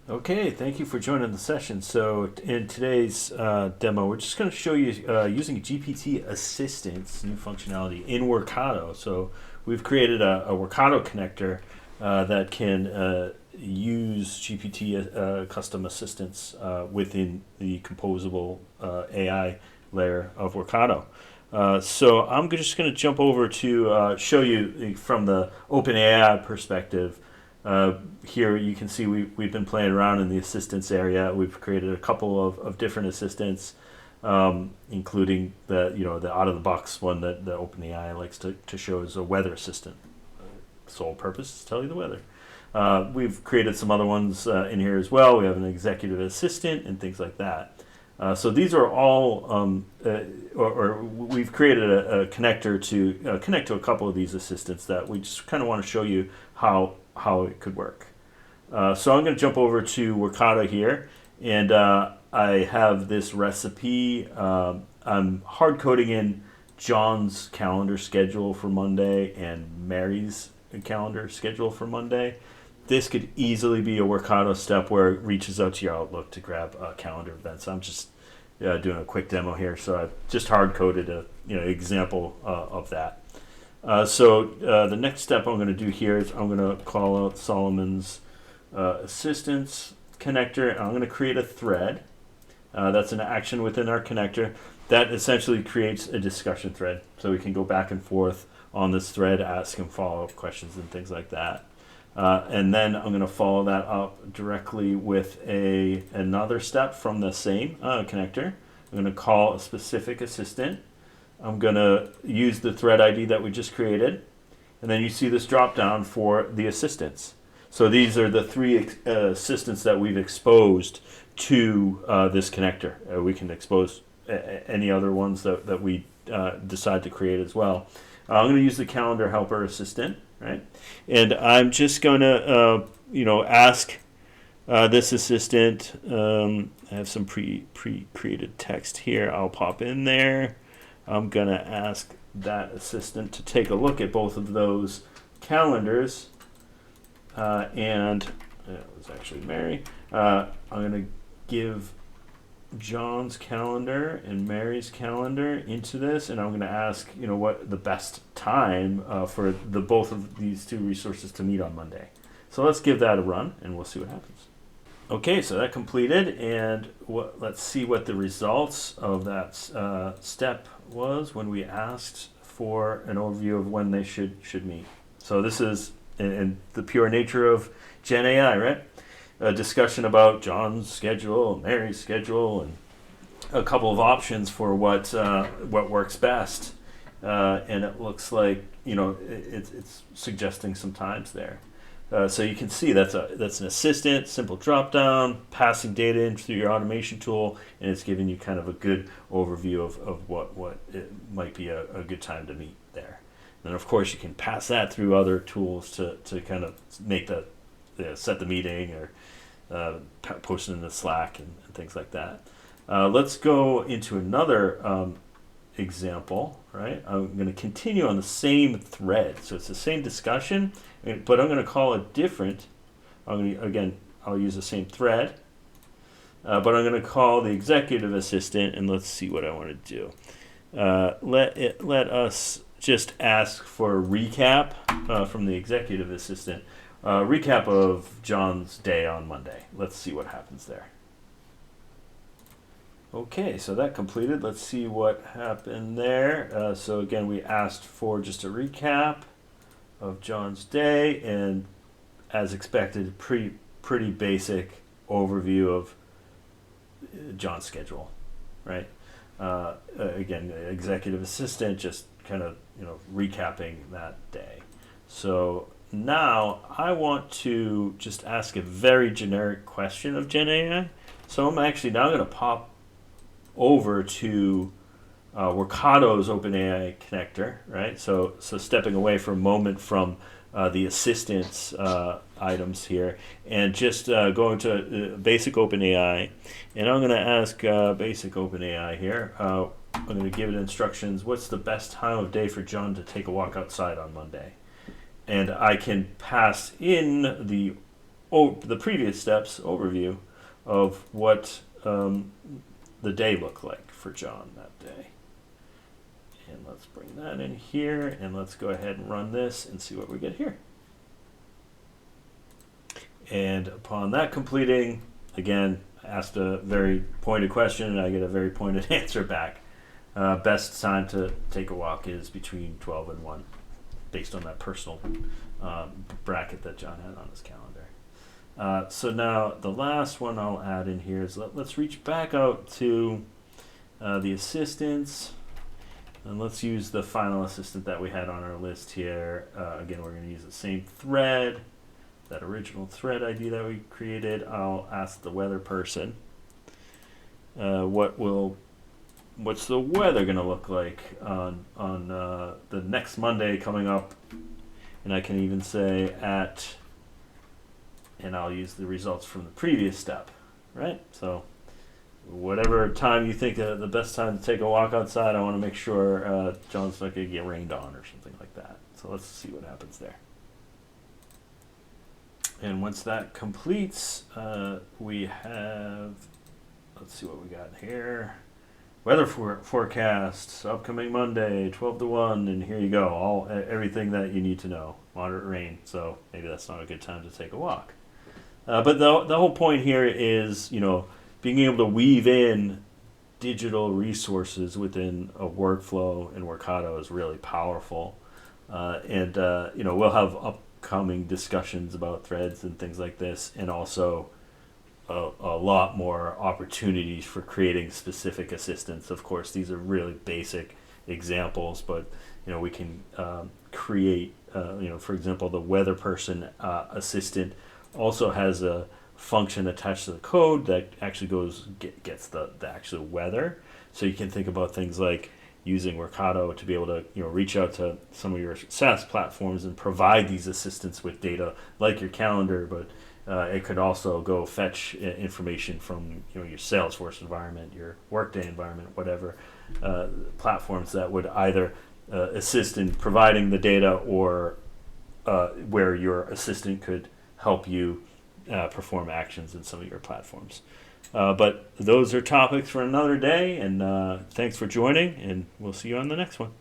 Okay, thank you for joining the session. So in today's demo, we're just going to show you using GPT Assistance, new functionality in Workato. So we've created a Workato connector that can use GPT custom assistance within the composable AI layer of Workato. So I'm just going to jump over to show you from the OpenAI perspective. Here you can see we've been playing around in the assistance area. We've created a couple of different assistants, including the out of the box one that the OpenAI likes to show as a weather assistant. Sole purpose is to tell you the weather. We've created some other ones in here as well. We have an executive assistant and things like that. So these are all, or we've created a connector to connect to a couple of these assistants that we just kind of want to show you how it could work. So I'm going to jump over to Workato here, and I have this recipe. I'm hard coding in John's calendar schedule for Monday and Mary's calendar schedule for Monday. This could easily be a Workato step where it reaches out to your Outlook to grab a calendar event. So I'm just doing a quick demo here. So I've just hard coded a example of that. So the next step I'm going to do here is I'm going to call out Solomon's assistance connector, and I'm going to create a thread. That's an action within our connector that essentially creates a discussion thread, so we can go back and forth on this thread, ask him follow-up questions and things like that. And then I'm going to follow that up directly with another step from the same connector. I'm going to call a specific assistant. I'm going to use the thread ID that we just created. And then you see this drop down for the assistants. So these are the three assistants that we've exposed to this connector. We can expose any other ones that we decide to create as well. I'm going to use the calendar helper assistant, right? And I'm just going to, ask this assistant. I have some pre-created text here. I'll pop in there. I'm going to ask that assistant to take a look at both of those calendars. And it was actually Mary. I'm going to give John's calendar and Mary's calendar into this, and I'm going to ask, what the best time for the both of these two resources to meet on Monday. So let's give that a run, and we'll see what happens. Okay, so that completed, and let's see what the results of that step was when we asked for an overview of when they should meet. So this is in the pure nature of Gen AI, right? A discussion about John's schedule, Mary's schedule, and a couple of options for what works best. And it looks like it's suggesting some times there. So you can see that's an assistant, simple drop down, passing data in through your automation tool, and it's giving you kind of a good overview of what it might be a good time to meet there. And of course you can pass that through other tools to kind of make set the meeting or post it in the Slack and things like that. Let's go into another example, right? I'm going to continue on the same thread. So it's the same discussion, but I'm going to call it different. I'll use the same thread, but I'm going to call the executive assistant, and let's see what I want to do. Let us just ask for a recap from the executive assistant. Recap of John's day on Monday. Let's see what happens there. Okay, so that completed. Let's see what happened there. So again, we asked for just a recap of John's day, and as expected, pretty basic overview of John's schedule, right? Again, executive assistant just kind of recapping that day. So now I want to just ask a very generic question of Gen AI. So I'm actually now going to pop over to Workato's OpenAI connector, right? So stepping away for a moment from the assistance items here, and just going to basic OpenAI, and I'm going to ask basic OpenAI here. I'm going to give it instructions. What's the best time of day for John to take a walk outside on Monday? And I can pass in the the previous steps overview of what the day looked like for John that day. And let's bring that in here, and let's go ahead and run this and see what we get here. And upon that completing, again, I asked a very pointed question, and I get a very pointed answer back. Best time to take a walk is between 12 and 1, based on that personal bracket that John had on his calendar. So now the last one I'll add in here is let's reach back out to the assistants, and let's use the final assistant that we had on our list here. Again, we're going to use the same thread, that original thread ID that we created. I'll ask the weather person, what's the weather going to look like on the next Monday coming up, and I can even say and I'll use the results from the previous step, right? So whatever time you think the best time to take a walk outside, I want to make sure John's not going to get rained on or something like that. So let's see what happens there. And once that completes, we have, let's see what we got here. Weather forecasts, upcoming Monday, 12 to 1, and here you go, everything that you need to know. Moderate rain, so maybe that's not a good time to take a walk. But the whole point here is, being able to weave in digital resources within a workflow in Workato is really powerful. And we'll have upcoming discussions about threads and things like this, and also a lot more opportunities for creating specific assistants. Of course, these are really basic examples, but we can create, for example, the weather person assistant also has a function attached to the code that actually gets the actual weather. So you can think about things like using Workato to be able to reach out to some of your SaaS platforms and provide these assistants with data like your calendar, but it could also go fetch information from your Salesforce environment, your Workday environment, whatever platforms that would either assist in providing the data, or where your assistant could help you perform actions in some of your platforms. But those are topics for another day, and thanks for joining, and we'll see you on the next one.